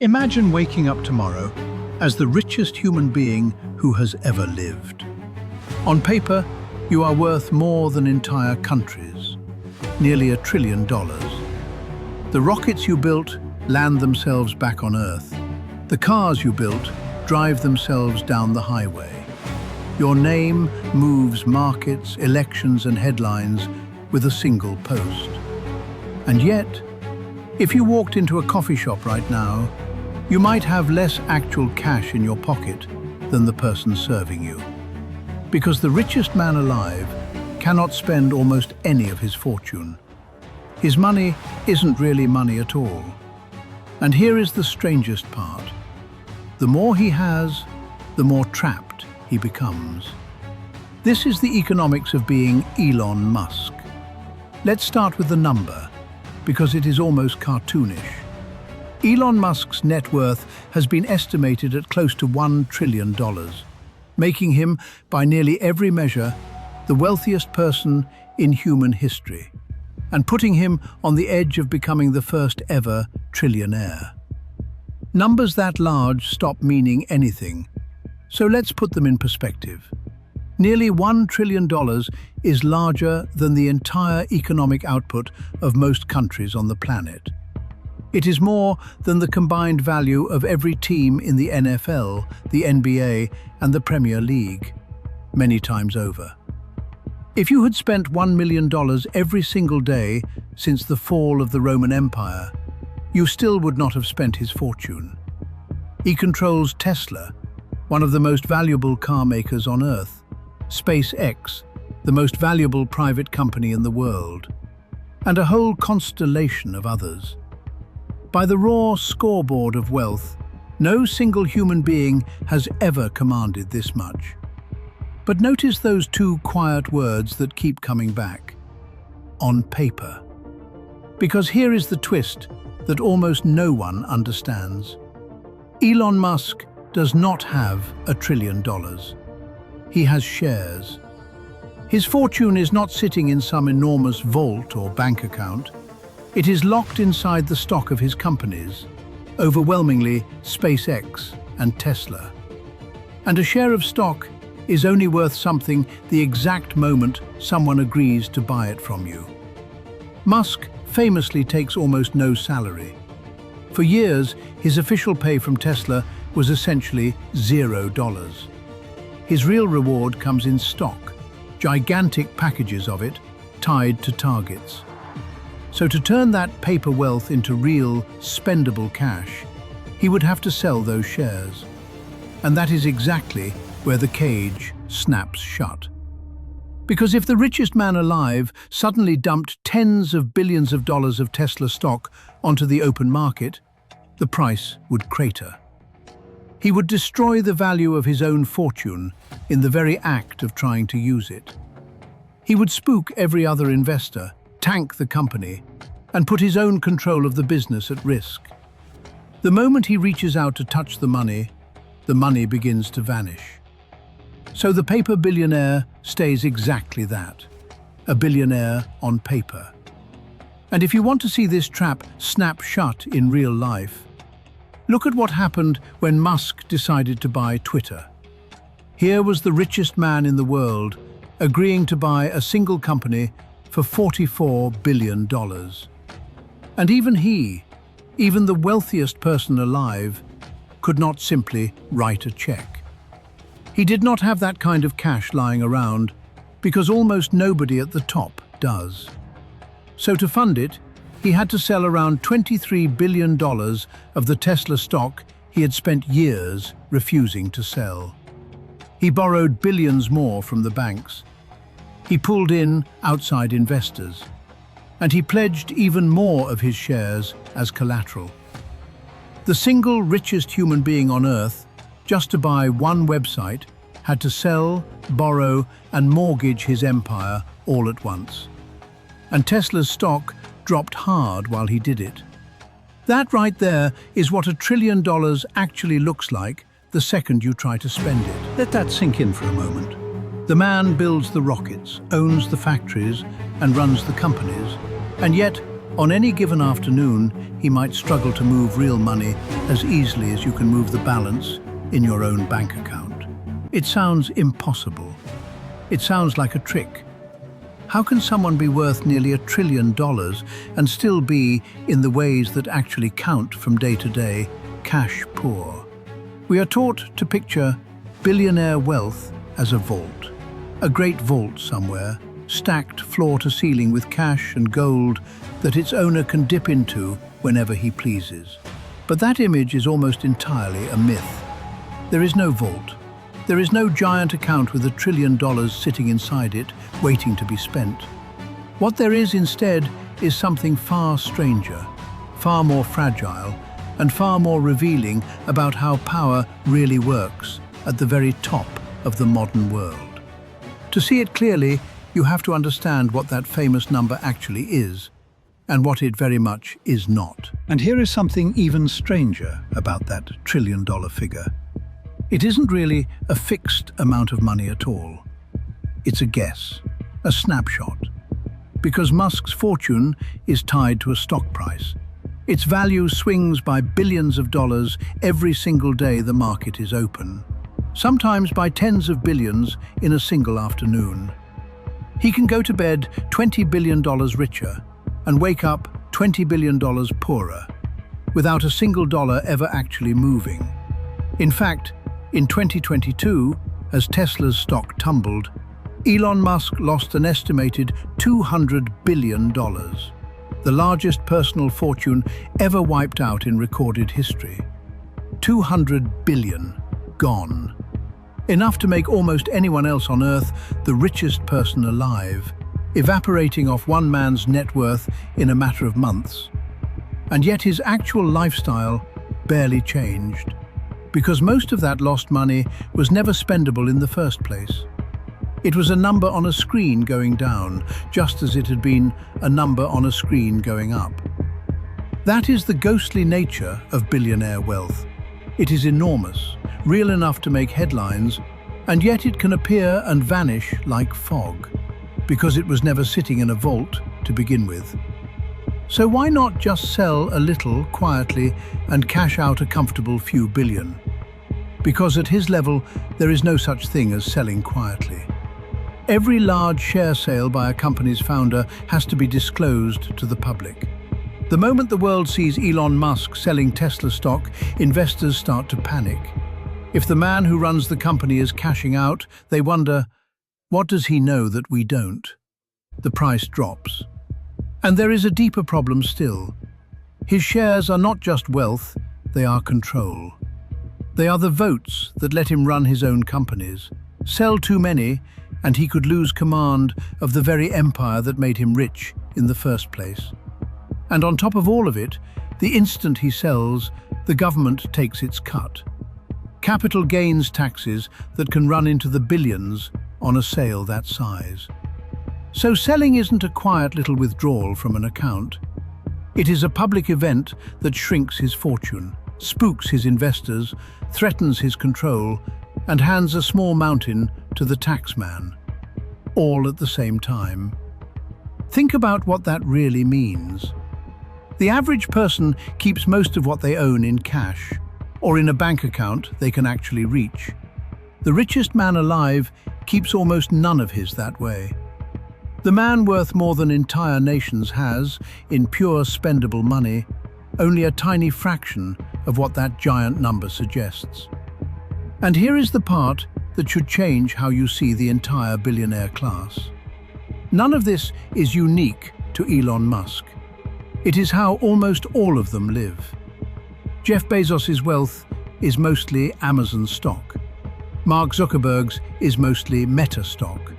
Imagine waking up tomorrow as the richest human being who has ever lived. On paper, you are worth more than entire countries, nearly $1 trillion. The rockets you built land themselves back on Earth. The cars you built drive themselves down the highway. Your name moves markets, elections and headlines with a single post. And yet, if you walked into a coffee shop right now, you might have less actual cash in your pocket than the person serving you. Because the richest man alive cannot spend almost any of his fortune. His money isn't really money at all. And here is the strangest part. The more he has, the more trapped he becomes. This is the economics of being Elon Musk. Let's start with the number, because it is almost cartoonish. Elon Musk's net worth has been estimated at close to $1 trillion, making him, by nearly every measure, the wealthiest person in human history, and putting him on the edge of becoming the first ever trillionaire. Numbers that large stop meaning anything, so let's put them in perspective. Nearly $1 trillion is larger than the entire economic output of most countries on the planet. It is more than the combined value of every team in the NFL, the NBA, and the Premier League, many times over. If you had spent $1 million every single day since the fall of the Roman Empire, you still would not have spent his fortune. He controls Tesla, one of the most valuable car makers on Earth, SpaceX, the most valuable private company in the world, and a whole constellation of others. By the raw scoreboard of wealth, no single human being has ever commanded this much. But notice those two quiet words that keep coming back. On paper. Because here is the twist that almost no one understands. Elon Musk does not have $1 trillion. He has shares. His fortune is not sitting in some enormous vault or bank account. It is locked inside the stock of his companies, overwhelmingly SpaceX and Tesla. And a share of stock is only worth something the exact moment someone agrees to buy it from you. Musk famously takes almost no salary. For years, his official pay from Tesla was essentially $0. His real reward comes in stock, gigantic packages of it tied to targets. So to turn that paper wealth into real, spendable cash, he would have to sell those shares. And that is exactly where the cage snaps shut. Because if the richest man alive suddenly dumped tens of billions of dollars of Tesla stock onto the open market, the price would crater. He would destroy the value of his own fortune in the very act of trying to use it. He would spook every other investor, tank the company, and put his own control of the business at risk. The moment he reaches out to touch the money begins to vanish. So the paper billionaire stays exactly that, a billionaire on paper. And if you want to see this trap snap shut in real life, look at what happened when Musk decided to buy Twitter. Here was the richest man in the world agreeing to buy a single company for $44 billion. And even the wealthiest person alive, could not simply write a check. He did not have that kind of cash lying around, because almost nobody at the top does. So to fund it, he had to sell around $23 billion of the Tesla stock he had spent years refusing to sell. He borrowed billions more from the banks. He pulled in outside investors, and he pledged even more of his shares as collateral. The single richest human being on Earth, just to buy one website, had to sell, borrow, and mortgage his empire all at once. And Tesla's stock dropped hard while he did it. That right there is what $1 trillion actually looks like the second you try to spend it. Let that sink in for a moment. The man builds the rockets, owns the factories, and runs the companies, and yet On any given afternoon, he might struggle to move real money as easily as you can move the balance in your own bank account. It sounds impossible. It sounds like a trick. How can someone be worth nearly $1 trillion and still be, in the ways that actually count from day to day, cash poor? We are taught to picture billionaire wealth as a vault. A great vault somewhere, stacked floor to ceiling with cash and gold that its owner can dip into whenever he pleases. But that image is almost entirely a myth. There is no vault. There is no giant account with $1 trillion sitting inside it, waiting to be spent. What there is instead is something far stranger, far more fragile, and far more revealing about how power really works at the very top of the modern world. To see it clearly, you have to understand what that famous number actually is, and what it very much is not. And here is something even stranger about that $1 trillion figure. It isn't really a fixed amount of money at all. It's a guess, a snapshot. Because Musk's fortune is tied to a stock price. Its value swings by billions of dollars every single day the market is open. Sometimes by tens of billions in a single afternoon. He can go to bed $20 billion richer and wake up $20 billion poorer, without a single dollar ever actually moving. In fact, in 2022, as Tesla's stock tumbled, Elon Musk lost an estimated $200 billion, the largest personal fortune ever wiped out in recorded history. 200 billion gone. Enough to make almost anyone else on Earth the richest person alive, evaporating off one man's net worth in a matter of months. And yet his actual lifestyle barely changed, because most of that lost money was never spendable in the first place. It was a number on a screen going down, just as it had been a number on a screen going up. That is the ghostly nature of billionaire wealth. It is enormous, real enough to make headlines, and yet it can appear and vanish like fog, because it was never sitting in a vault to begin with. So why not just sell a little quietly and cash out a comfortable few billion? Because at his level, there is no such thing as selling quietly. Every large share sale by a company's founder has to be disclosed to the public. The moment the world sees Elon Musk selling Tesla stock, investors start to panic. If the man who runs the company is cashing out, they wonder, what does he know that we don't? The price drops. And there is a deeper problem still. His shares are not just wealth, they are control. They are the votes that let him run his own companies. Sell too many, and he could lose command of the very empire that made him rich in the first place. And on top of all of it, the instant he sells, the government takes its cut. Capital gains taxes that can run into the billions on a sale that size. So selling isn't a quiet little withdrawal from an account. It is a public event that shrinks his fortune, spooks his investors, threatens his control, and hands a small mountain to the taxman, all at the same time. Think about what that really means. The average person keeps most of what they own in cash, or in a bank account they can actually reach. The richest man alive keeps almost none of his that way. The man worth more than entire nations has, in pure spendable money, only a tiny fraction of what that giant number suggests. And here is the part that should change how you see the entire billionaire class. None of this is unique to Elon Musk. It is how almost all of them live. Jeff Bezos's wealth is mostly Amazon stock. Mark Zuckerberg's is mostly Meta stock.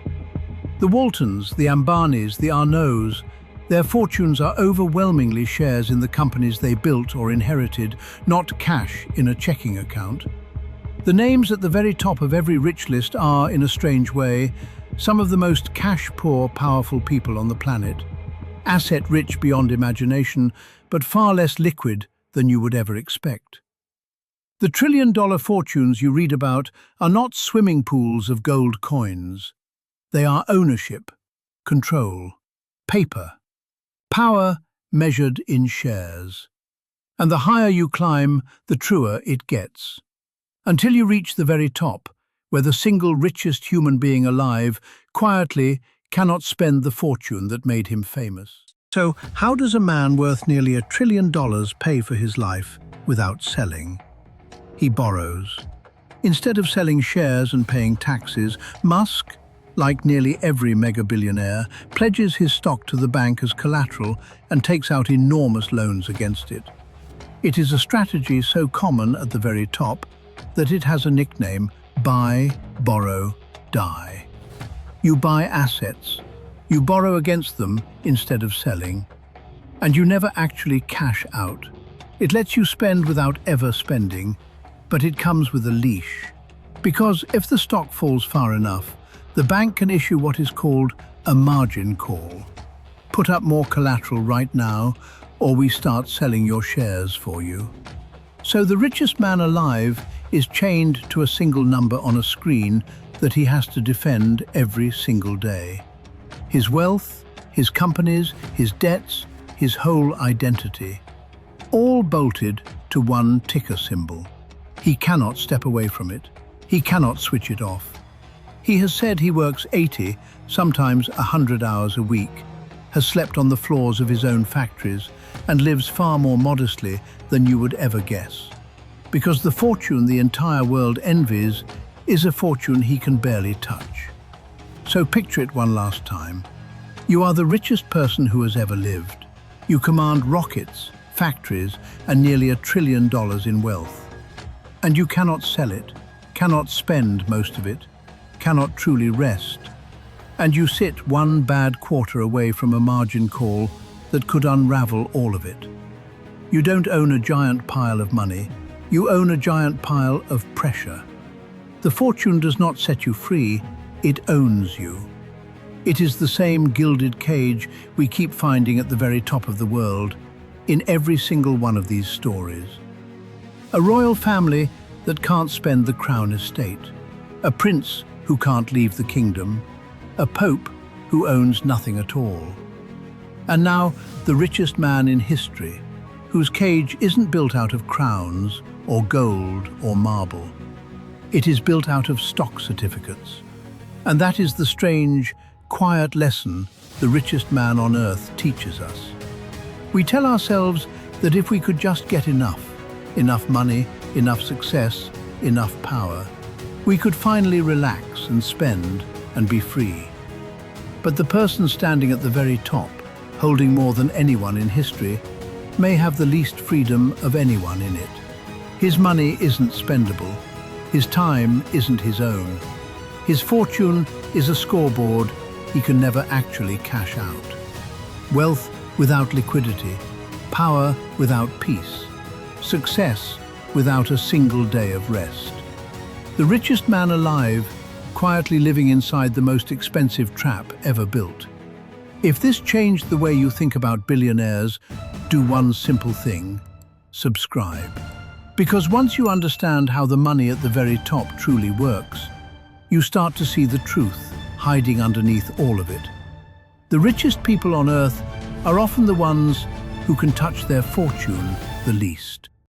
The Waltons, the Ambanis, the Arnauds, their fortunes are overwhelmingly shares in the companies they built or inherited, not cash in a checking account. The names at the very top of every rich list are, in a strange way, some of the most cash-poor, powerful people on the planet. Asset-rich beyond imagination, but far less liquid than you would ever expect. The trillion-dollar fortunes you read about are not swimming pools of gold coins. They are ownership, control, paper, power measured in shares. And the higher you climb, the truer it gets. Until you reach the very top, where the single richest human being alive quietly cannot spend the fortune that made him famous. So, how does a man worth nearly $1 trillion pay for his life without selling? He borrows. Instead of selling shares and paying taxes, Musk, like nearly every mega-billionaire, pledges his stock to the bank as collateral and takes out enormous loans against it. It is a strategy so common at the very top that it has a nickname: buy, borrow, die. You buy assets. You borrow against them instead of selling. And you never actually cash out. It lets you spend without ever spending, but it comes with a leash. Because if the stock falls far enough, the bank can issue what is called a margin call. Put up more collateral right now, or we start selling your shares for you. So the richest man alive is chained to a single number on a screen that he has to defend every single day. His wealth, his companies, his debts, his whole identity, all bolted to one ticker symbol. He cannot step away from it. He cannot switch it off. He has said he works 80, sometimes 100 hours a week, has slept on the floors of his own factories, and lives far more modestly than you would ever guess. Because the fortune the entire world envies is a fortune he can barely touch. So picture it one last time. You are the richest person who has ever lived. You command rockets, factories, and nearly $1 trillion in wealth. And you cannot sell it, cannot spend most of it, cannot truly rest. And you sit one bad quarter away from a margin call that could unravel all of it. You don't own a giant pile of money, you own a giant pile of pressure. The fortune does not set you free, it owns you. It is the same gilded cage we keep finding at the very top of the world, in every single one of these stories. A royal family that can't spend the crown estate, a prince who can't leave the kingdom, a pope who owns nothing at all. And now, the richest man in history, whose cage isn't built out of crowns or gold or marble. It is built out of stock certificates. And that is the strange, quiet lesson the richest man on earth teaches us. We tell ourselves that if we could just get enough money, enough success, enough power, we could finally relax and spend and be free. But the person standing at the very top, holding more than anyone in history, may have the least freedom of anyone in it. His money isn't spendable. His time isn't his own. His fortune is a scoreboard he can never actually cash out. Wealth without liquidity, power without peace, success without a single day of rest. The richest man alive, quietly living inside the most expensive trap ever built. If this changed the way you think about billionaires, do one simple thing: subscribe. Because once you understand how the money at the very top truly works, you start to see the truth hiding underneath all of it. The richest people on earth are often the ones who can touch their fortune the least.